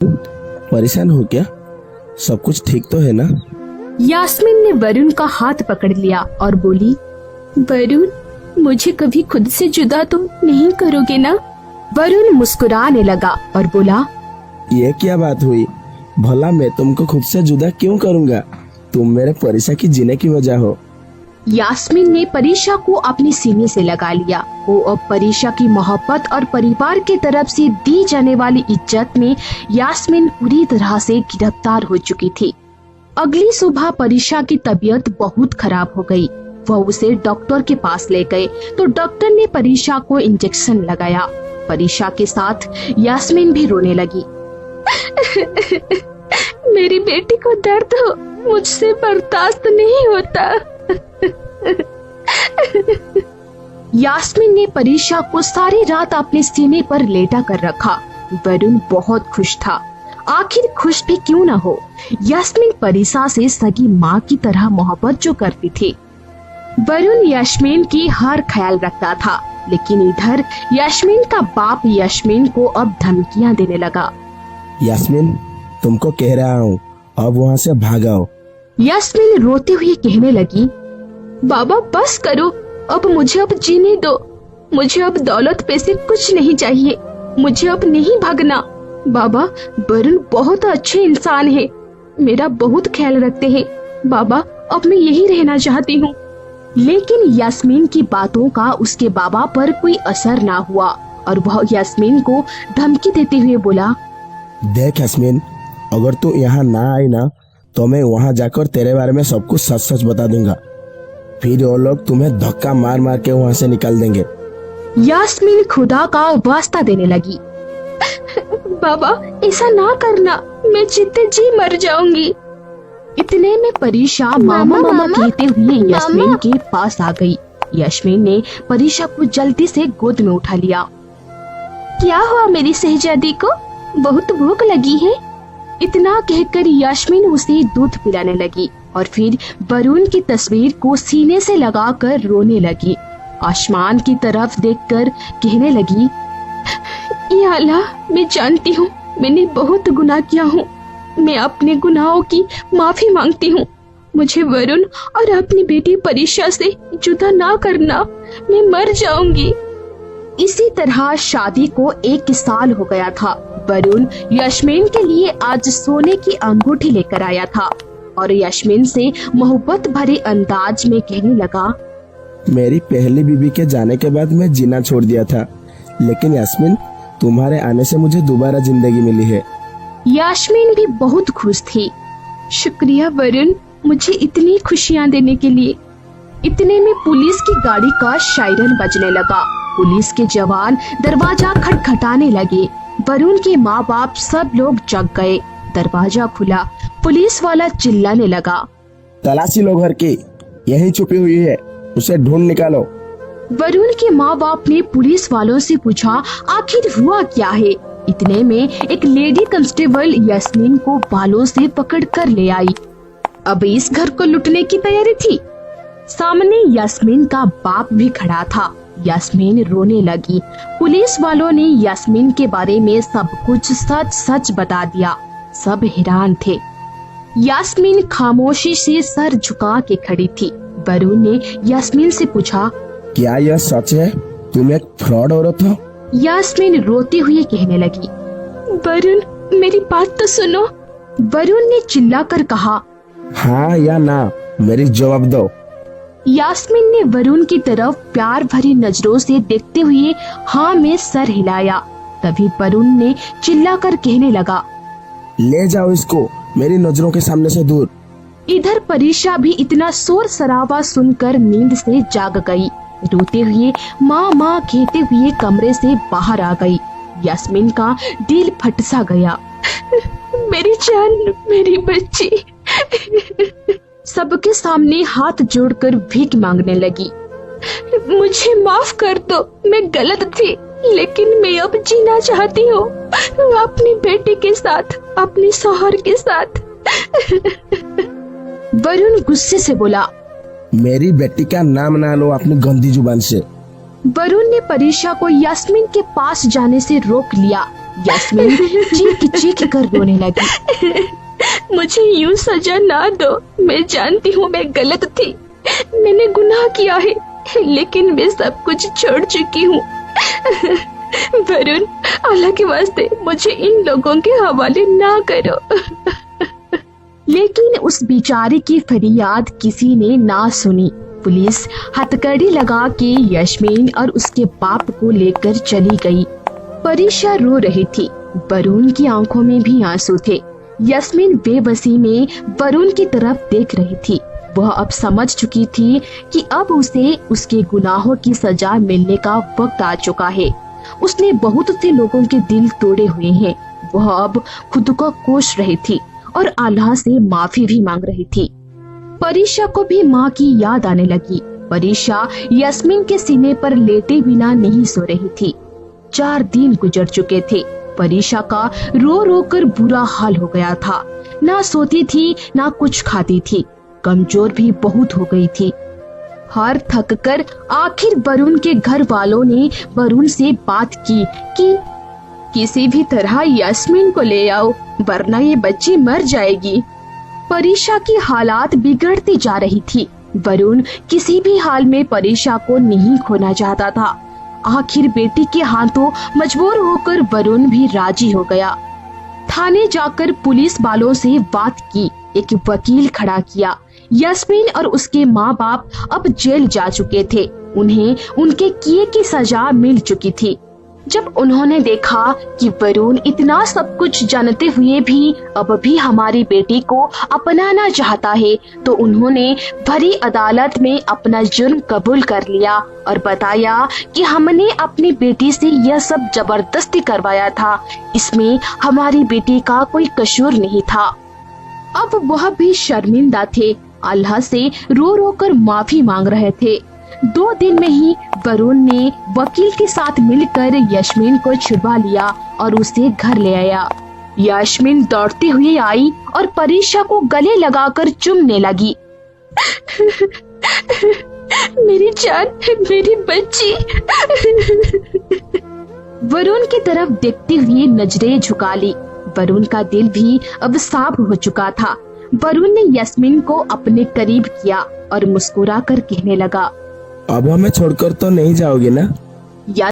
परेशान हो क्या? सब कुछ ठीक तो है ना? यास्मीन ने वरुण का हाथ पकड़ लिया और बोली, वरुण, मुझे कभी खुद से जुदा तो नहीं करोगे ना? वरुण मुस्कुराने लगा और बोला, ये क्या बात हुई? भला मैं तुमको खुद से जुदा क्यों करूँगा? तुम मेरे परीक्षा की जीने की वजह हो। यास्मीन ने परीक्षा को अपने सीने से लगा लिया। वो अब परीक्षा की मोहब्बत और परिवार की तरफ से दी जाने वाली इज्जत में यास्मीन पूरी तरह से गिरफ्तार हो चुकी थी। अगली सुबह परीक्षा की तबीयत बहुत खराब हो गई। वह उसे डॉक्टर के पास ले गए तो डॉक्टर ने परीक्षा को इंजेक्शन लगाया। परीक्षा के साथ यास्मीन भी रोने लगी। मेरी बेटी को दर्द हो, मुझसे बर्दाश्त नहीं होता। यास्मीन ने परीक्षा को सारी रात अपने सीने पर लेटा कर रखा। वरुण बहुत खुश था। आखिर खुश भी क्यों न हो, यास्मीन परीक्षा से सगी माँ की तरह मोहब्बत जो करती थी। वरुण यास्मीन की हर ख्याल रखता था, लेकिन इधर यास्मीन का बाप यास्मीन को अब धमकियाँ देने लगा। यास्मीन, तुमको कह रहा हूँ, अब वहाँ से भागाओ। यास्मीन रोते हुए कहने लगी, बाबा बस करो, अब मुझे अब जीने दो। मुझे अब दौलत पैसे कुछ नहीं चाहिए। मुझे अब नहीं भागना। बाबा, वरुण बहुत अच्छे इंसान है, मेरा बहुत ख्याल रखते हैं। बाबा, अब मैं यही रहना चाहती हूँ। लेकिन यास्मीन की बातों का उसके बाबा पर कोई असर ना हुआ और वह यास्मीन को धमकी देते हुए बोला, देख यास्मीन, अगर तू यहाँ ना आई ना तो मैं वहाँ जाकर तेरे बारे में सब कुछ सच सच बता दूंगा। फिर वो लोग तुम्हें धक्का मार मार के वहाँ से निकाल देंगे। यास्मीन खुदा का वास्ता देने लगी, बाबा ऐसा ना करना, मैं जीते जी मर जाऊंगी। इतने में परीक्षा मामा मामा कहते हुए यास्मीन के पास आ गई। यास्मीन ने परीक्षा को जल्दी से गोद में उठा लिया। क्या हुआ मेरी शहजादी को, बहुत भूख लगी है? इतना कहकर यास्मीन उसे दूध पिलाने लगी और फिर वरुण की तस्वीर को सीने से लगाकर रोने लगी। आसमान की तरफ देखकर कहने लगी, या अल्लाह, मैं जानती हूँ मैंने बहुत गुनाह किया हूँ। मैं अपने गुनाहों की माफी मांगती हूँ। मुझे वरुण और अपनी बेटी परीक्षा से जुदा ना करना, मैं मर जाऊंगी। इसी तरह शादी को 1 साल हो गया था। वरुण यास्मीन के लिए आज सोने की अंगूठी लेकर आया था और यास्मीन से मोहब्बत भरे अंदाज में कहने लगा, मेरी पहली बीवी के जाने के बाद मैं जीना छोड़ दिया था, लेकिन यास्मीन, तुम्हारे आने से मुझे दोबारा जिंदगी मिली है। यास्मीन भी बहुत खुश थी। शुक्रिया वरुण, मुझे इतनी खुशियाँ देने के लिए। इतने में पुलिस की गाड़ी का सायरन बजने लगा। पुलिस के जवान दरवाजा खटखटाने लगे। वरुण के माँ बाप सब लोग जग गए। दरवाजा खुला। पुलिस वाला चिल्लाने लगा, तलाशी लो घर की, यहीं छुपी हुई है, उसे ढूंढ निकालो। वरुण के माँ बाप ने पुलिस वालों से पूछा, आखिर हुआ क्या है? इतने में एक लेडी कांस्टेबल यास्मीन को बालों से पकड़ कर ले आई। अब इस घर को लूटने की तैयारी थी। सामने यास्मीन का बाप भी खड़ा था। यास्मीन रोने लगी। पुलिस वालों ने यास्मीन के बारे में सब कुछ सच सच बता दिया। सब हैरान थे। यास्मीन खामोशी से सर झुका के खड़ी थी। वरुण ने यास्मीन से पूछा, क्या यह सच है? तुम एक फ्रॉड औरत हो? यास्मीन रोते हुए कहने लगी, वरुण, मेरी बात तो सुनो। वरुण ने चिल्लाकर कहा, हाँ या ना, मेरी जवाब दो। यास्मीन ने वरुण की तरफ प्यार भरी नजरों से देखते हुए हाँ में सर हिलाया। तभी वरुण ने चिल्लाकर कहने लगा, ले जाओ इसको मेरी नजरों के सामने से दूर। इधर परीक्षा भी इतना शोर शराबा सुनकर नींद से जाग गई। रोते हुए माँ माँ कहते हुए कमरे से बाहर आ गई। यास्मीन का दिल फट सा गया। मेरी जान, मेरी बच्ची। सबके सामने हाथ जोड़कर भीख मांगने लगी। मुझे माफ कर दो, मैं गलत थी, लेकिन मैं अब जीना चाहती हूँ अपनी बेटी के साथ, अपने शौहर के साथ। वरुण गुस्से से बोला, मेरी बेटी का नाम ना लो अपनी गंदी जुबान से। वरुण ने परीक्षा को यास्मीन के पास जाने से रोक लिया। यास्मीन चीख चीख कर रोने लगी। मुझे यूं सजा ना दो, मैं जानती हूँ मैं गलत थी, मैंने गुनाह किया है, लेकिन मैं सब कुछ छोड़ चुकी हूँ। वरुण, अल्लाह के वास्ते मुझे इन लोगों के हवाले ना करो। लेकिन उस बेचारे की फरियाद किसी ने ना सुनी। पुलिस हथकड़ी लगा के यास्मीन और उसके बाप को लेकर चली गई। परीशा रो रही थी, वरुण की आंखों में भी आंसू थे। यास्मीन बेबसी में वरुण की तरफ देख रही थी। वह अब समझ चुकी थी कि अब उसे उसके गुनाहों की सजा मिलने का वक्त आ चुका है। उसने बहुत से लोगों के दिल तोड़े हुए हैं। वह अब खुद को कोस रही थी और अल्लाह से माफी भी मांग रही थी। परीशा को भी माँ की याद आने लगी। परीशा यास्मीन के सीने पर लेटे बिना नहीं सो रही थी। 4 दिन गुजर चुके थे। परीशा का रो रो कर बुरा हाल हो गया था। ना सोती थी, ना कुछ खाती थी, कमजोर भी बहुत हो गई थी। हार थक कर आखिर वरुण के घर वालों ने वरुण से बात की कि किसी भी तरह यास्मीन को ले आओ, वरना ये बच्ची मर जाएगी। परीशा की हालात बिगड़ती जा रही थी। वरुण किसी भी हाल में परीशा को नहीं खोना चाहता था। आखिर बेटी के हाथों मजबूर होकर वरुण भी राजी हो गया। थाने जाकर पुलिस वालों से बात की, एक वकील खड़ा किया। यास्मीन और उसके माँ बाप अब जेल जा चुके थे। उन्हें उनके किए की सजा मिल चुकी थी। जब उन्होंने देखा कि वरुण इतना सब कुछ जानते हुए भी अब भी हमारी बेटी को अपनाना चाहता है, तो उन्होंने भरी अदालत में अपना जुर्म कबूल कर लिया और बताया कि हमने अपनी बेटी से यह सब जबरदस्ती करवाया था, इसमें हमारी बेटी का कोई कसूर नहीं था। अब वह भी शर्मिंदा थे, अल्लाह से रो रो कर माफी मांग रहे थे। 2 दिन में ही वरुण ने वकील के साथ मिलकर यास्मीन को छुड़वा लिया और उसे घर ले आया। यास्मीन दौड़ती हुई आई और परीशा को गले लगाकर चूमने लगी। मेरी जान, मेरी बच्ची। वरुण की तरफ देखती हुई नजरें झुका ली। वरुण का दिल भी अब साफ हो चुका था। वरुण ने यास्मीन को अपने करीब किया और मुस्कुरा कर कहने लगा, अब हमें छोड़कर तो नहीं जाओगे ना?